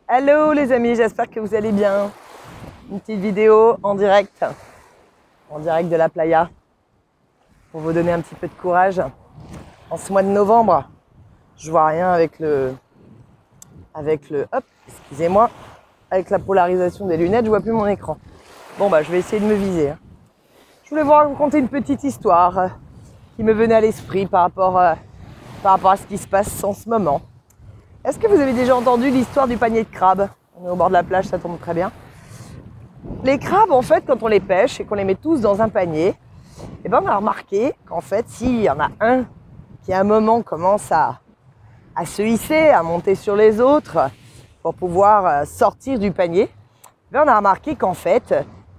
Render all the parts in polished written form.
Hello les amis, j'espère que vous allez bien. Une petite vidéo en direct de la playa, pour vous donner un petit peu de courage. En ce mois de novembre, je vois rien avec excusez-moi, avec la polarisation des lunettes, je vois plus mon écran. Bon je vais essayer de me viser. Je voulais vous raconter une petite histoire qui me venait à l'esprit par rapport à ce qui se passe en ce moment. Est-ce que vous avez déjà entendu l'histoire du panier de crabes? On est au bord de la plage, ça tombe très bien. Les crabes, en fait, quand on les pêche et qu'on les met tous dans un panier, on a remarqué qu'en fait, s'il y en a un qui à un moment commence à se hisser, à monter sur les autres pour pouvoir sortir du panier, on a remarqué qu'en fait,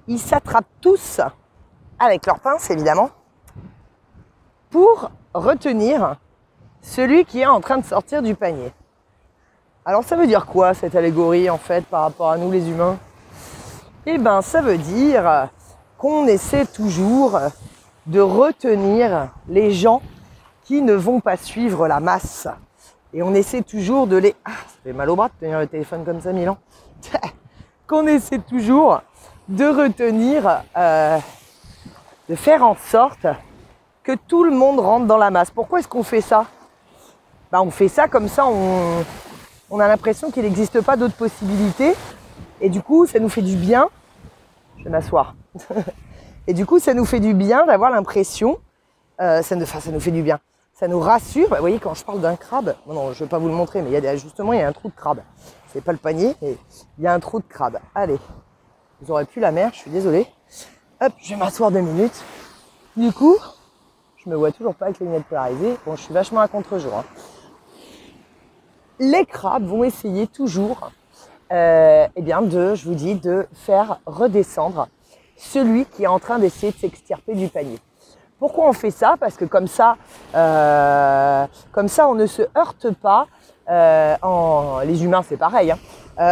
ils s'attrapent tous, avec leurs pinces évidemment, pour retenir celui qui est en train de sortir du panier. Alors ça veut dire quoi cette allégorie en fait par rapport à nous les humains? Ça veut dire qu'on essaie toujours de retenir les gens qui ne vont pas suivre la masse. Et on essaie toujours de les... Ah, ça fait mal au bras de tenir le téléphone comme ça, Milan. Qu'on essaie toujours de retenir, de faire en sorte que tout le monde rentre dans la masse. Pourquoi est-ce qu'on fait ça? On fait ça comme ça, on a l'impression qu'il n'existe pas d'autres possibilités. Et du coup, ça nous fait du bien. Je vais m'asseoir. Et du coup, ça nous fait du bien d'avoir l'impression, ça nous fait du bien. Ça nous rassure. Vous voyez, quand je parle d'un crabe, non, je ne vais pas vous le montrer, mais il y a un trou de crabe. C'est pas le panier, mais il y a un trou de crabe. Allez, vous aurez plus la mer, je suis désolée. Hop, je vais m'asseoir 2 minutes. Du coup, je me vois toujours pas avec les lunettes polarisées. Bon, je suis vachement à contre-jour. Les crabes vont essayer toujours, de faire redescendre celui qui est en train d'essayer de s'extirper du panier. Pourquoi on fait ça? Parce que comme ça, on ne se heurte pas. Les humains, c'est pareil.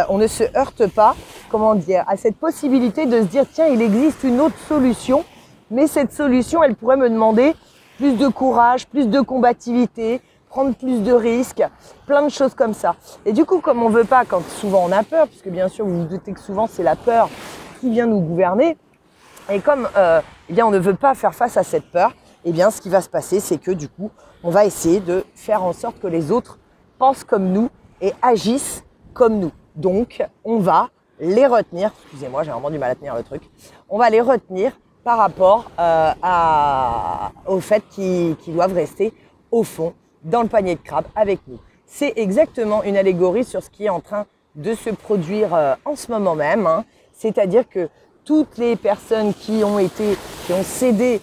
On ne se heurte pas, à cette possibilité de se dire tiens, il existe une autre solution, mais cette solution, elle pourrait me demander plus de courage, plus de combativité, prendre plus de risques, plein de choses comme ça. Et du coup, comme on veut pas, quand souvent on a peur, puisque bien sûr vous vous doutez que souvent c'est la peur qui vient nous gouverner, et comme on ne veut pas faire face à cette peur, ce qui va se passer, c'est que du coup, on va essayer de faire en sorte que les autres pensent comme nous et agissent comme nous. Donc, on va les retenir, excusez-moi, j'ai vraiment du mal à tenir le truc, on va les retenir par rapport au fait qu'ils doivent rester au fond dans le panier de crabes avec nous. C'est exactement une allégorie sur ce qui est en train de se produire en ce moment même. C'est-à-dire que toutes les personnes qui ont cédé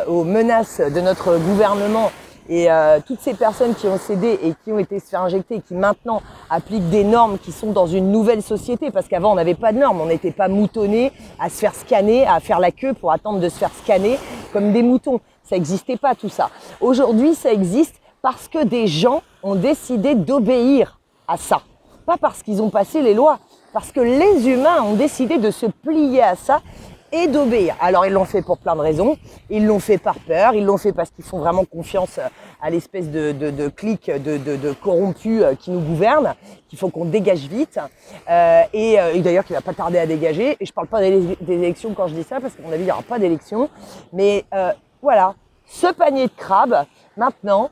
aux menaces de notre gouvernement et toutes ces personnes qui ont cédé et qui ont été se faire injecter et qui maintenant appliquent des normes qui sont dans une nouvelle société, parce qu'avant on n'avait pas de normes, on n'était pas moutonnés à se faire scanner, à faire la queue pour attendre de se faire scanner comme des moutons. Ça n'existait pas tout ça. Aujourd'hui ça existe parce que des gens ont décidé d'obéir à ça. Pas parce qu'ils ont passé les lois, parce que les humains ont décidé de se plier à ça et d'obéir. Alors ils l'ont fait pour plein de raisons, ils l'ont fait par peur, ils l'ont fait parce qu'ils font vraiment confiance à l'espèce de clique de corrompus qui nous gouvernent, qu'il faut qu'on dégage vite, et d'ailleurs qui va pas tarder à dégager. Et je parle pas des élections quand je dis ça, parce qu'à mon avis il n'y aura pas d'élections, mais voilà, ce panier de crabes, maintenant,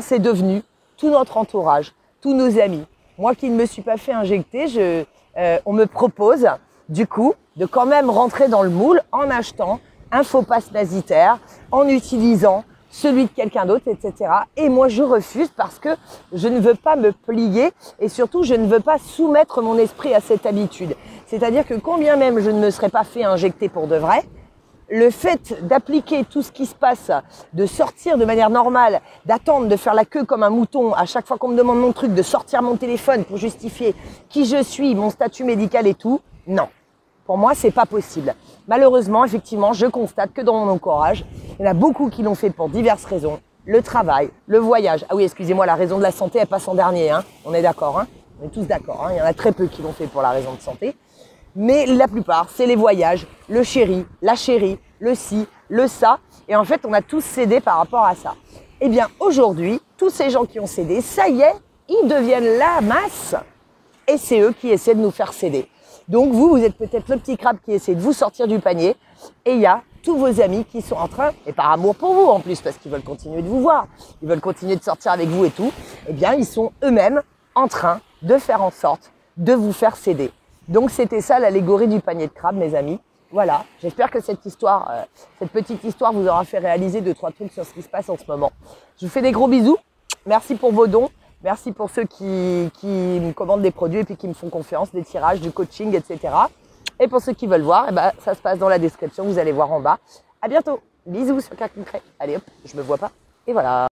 c'est devenu tout notre entourage, tous nos amis. Moi qui ne me suis pas fait injecter, on me propose du coup de quand même rentrer dans le moule en achetant un faux pass nasitaire, en utilisant celui de quelqu'un d'autre, etc. Et moi je refuse parce que je ne veux pas me plier et surtout je ne veux pas soumettre mon esprit à cette habitude. C'est-à-dire que combien même je ne me serais pas fait injecter pour de vrai, le fait d'appliquer tout ce qui se passe, de sortir de manière normale, d'attendre, de faire la queue comme un mouton à chaque fois qu'on me demande mon truc, de sortir mon téléphone pour justifier qui je suis, mon statut médical et tout, non. Pour moi, c'est pas possible. Malheureusement, effectivement, je constate que dans mon entourage, il y en a beaucoup qui l'ont fait pour diverses raisons. Le travail, le voyage. Ah oui, excusez-moi, la raison de la santé, elle passe en dernier. On est d'accord, on est tous d'accord. Il y en a très peu qui l'ont fait pour la raison de santé. Mais la plupart, c'est les voyages, le chéri, la chérie, le ci, le ça. Et en fait, on a tous cédé par rapport à ça. Aujourd'hui, tous ces gens qui ont cédé, ça y est, ils deviennent la masse. et c'est eux qui essaient de nous faire céder. Donc vous êtes peut-être le petit crabe qui essaie de vous sortir du panier et il y a tous vos amis qui sont en train, et par amour pour vous en plus, parce qu'ils veulent continuer de vous voir, ils veulent continuer de sortir avec vous et tout, eh bien ils sont eux-mêmes en train de faire en sorte de vous faire céder. Donc c'était ça l'allégorie du panier de crabe, mes amis. Voilà, j'espère que cette histoire, cette petite histoire vous aura fait réaliser 2-3 trucs sur ce qui se passe en ce moment. Je vous fais des gros bisous, merci pour vos dons. Merci pour ceux qui me commandent des produits et puis qui me font confiance, des tirages, du coaching, etc. Et pour ceux qui veulent voir, eh ben, ça se passe dans la description, vous allez voir en bas. À bientôt. Bisous sur Cas Concret. Allez hop, je me vois pas. Et voilà.